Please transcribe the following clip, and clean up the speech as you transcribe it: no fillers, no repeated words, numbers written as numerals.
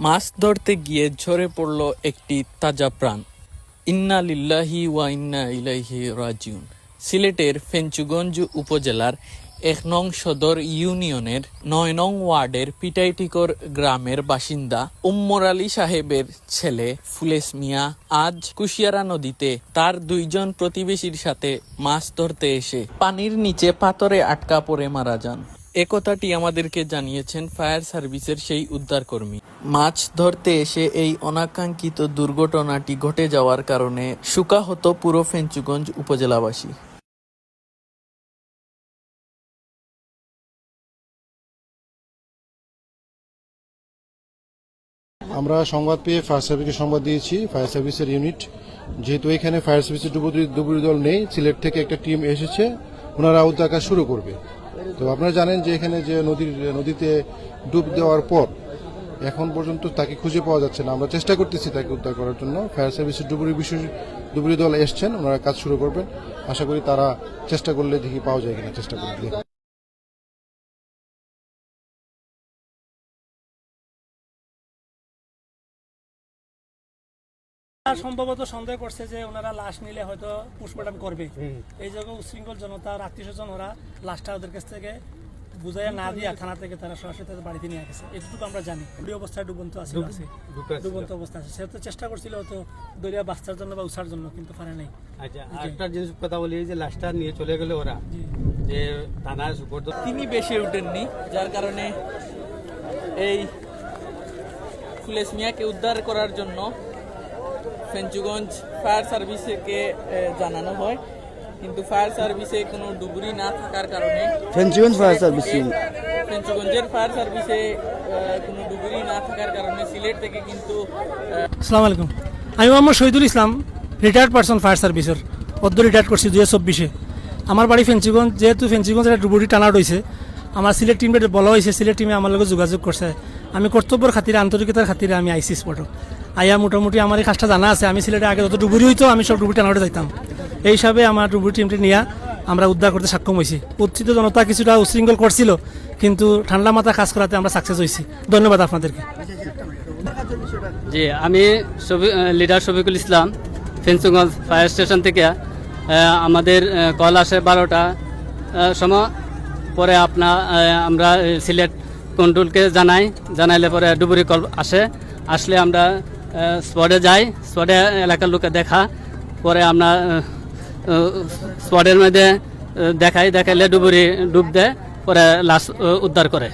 মাছ ধরতে গিয়ে ঝরে পড়ল একটি তাজা প্রাণ। ইন্না লিল্লাহি ওয়া ইন্না ইলাইহি রাজিউন। সিলেটের ফেঞ্চুগঞ্জ উপজেলার ১ নং সদর ইউনিয়নের ৯ নং ওয়ার্ডের পিটাইটিকর গ্রামের বাসিন্দা উম্মর আলী সাহেবের ছেলে ফুলেস মিয়া আজ কুশিয়ারা নদীতে তার ২ জন প্রতিবেশীর সাথে মাছ ধরতে এসে পানির নিচে পাথরে আটকা পড়ে মারা যান। একথাটি আমাদেরকে জানিয়েছেন ফায়ার সার্ভিসের সেই উদ্ধারকর্মী। মাছ ধরতে এসে এই অনাকাঙ্ক্ষিত দুর্ঘটনাটি ঘটে যাওয়ার কারণে শোকাহত পুরো ফেঞ্চুগঞ্জ উপজেলাবাসী। আমরা সংবাদ পেয়ে ফায়ার সার্ভিসকে সংবাদ দিয়েছি। ফায়ার সার্ভিসের ইউনিট, যেহেতু এখানে ফায়ার সার্ভিসের ডুবুরি দল নেই, সিলেট থেকে একটা টিম এসেছে, ওনারা উদ্ধার কাজ শুরু করবে। তো আপনারা জানেন যে এখানে যে নদীতে ডুব দেওয়ার পর এখন পর্যন্ত তাকে খুঁজে পাওয়া যাচ্ছে না। আমরা চেষ্টা করতেছি তাকে উদ্ধার করার জন্য। ফায়ার সার্ভিসের ডুবুরি দল এসছেন, ওনারা কাজ শুরু করবেন। আশা করি তারা চেষ্টা করলে দেখি পাওয়া যায় কিনা, চেষ্টা করবে। সম্ভবত সন্দেহ করছে যে ওনারা লাশ নিলে হয়তো পোস্টমর্টম করবে, এই জায়গায় উশৃঙ্খল জনতা আর আত্মীয় স্বজন ওরা লাশটা ওদের কাছ থেকে বুঝাইয়া না দিয়া থানা থেকে তারা সরাসরি তাদের বাড়িতে নিয়ে গেছে, এটুকু আমরা জানি। ওই অবস্থায় ডুবন্ত অবস্থা আছে, সে তো চেষ্টা করছিল হয়তো দরিয়া বাঁচার জন্য বা উঠার জন্য, কিন্তু পারে নাই। আচ্ছা, আরেকটা জিনিস কথা বলি, যে লাশটা নিয়ে চলে গেলে ওরা যে থানায় সুপর্দ, তিনি বেশি উঠেননি, যার কারণে এই ফুলেস মিয়াকে উদ্ধার করার জন্য ফেঞ্চুগঞ্জ ফায়ার সার্ভিসকে জানানো হয়, কিন্তু ফায়ার সার্ভিসে কোনো ডুবুরি না থাকার কারণে ফেঞ্চুগঞ্জের ফায়ার সার্ভিসে কোনো ডুবুরি না থাকার কারণে সিলেট থেকে কিন্তু। আসসালামু আলাইকুম, আমি Mohammad Shahidul Islam, retired person fire সার্ভিসের, রিটায়ার্ড করছি 2024-এ। আমার বাড়ি ফেঞ্চুগঞ্জ, যেহেতু ফেঞ্চুগঞ্জ একটা ডুবুরি টানা রয়েছে, আমার সিলেট টিমে বলা হয়েছে, সিলেট টিমে আমার লোক যোগাযোগ করছে। আমি কর্তব্যের খাতিরে, আন্তরিকতার খাতিরে আমি আইসি স্পটে আইয়া মোটামুটি আমার এই কাজটা জানা আছে। আমি সিলেটে আগে যত ডুবুরি হইতো আমি সব ডুবুরি টানাতে যাইতাম। এই হিসাবে আমার ডুবুরি টিমটি নিয়ে আমরা উদ্ধার করতে সক্ষম হয়েছি। উত্থিত জনতা কিছুটা উশৃঙ্খল করছিল, কিন্তু ঠান্ডা মাথা কাজ করাতে আমরা সাকসেস হয়েছি। ধন্যবাদ আপনাদেরকে। জি, আমি leader Shafiqul Islam, Fenchuganj fire station থেকে। আমাদের কল আসে 12টা সময়, পরে আমরা সিলেট কন্ট্রোলকে জানাইলে পরে ডুবুরি কল আসলে আমরা স্পটে যাই। স্পটে এলাকার লোকে দেখা, পরে আমরা স্পটের মধ্যে দেখাইলে ডুবুরি ডুব দেয়, পরে লাশ উদ্ধার করে।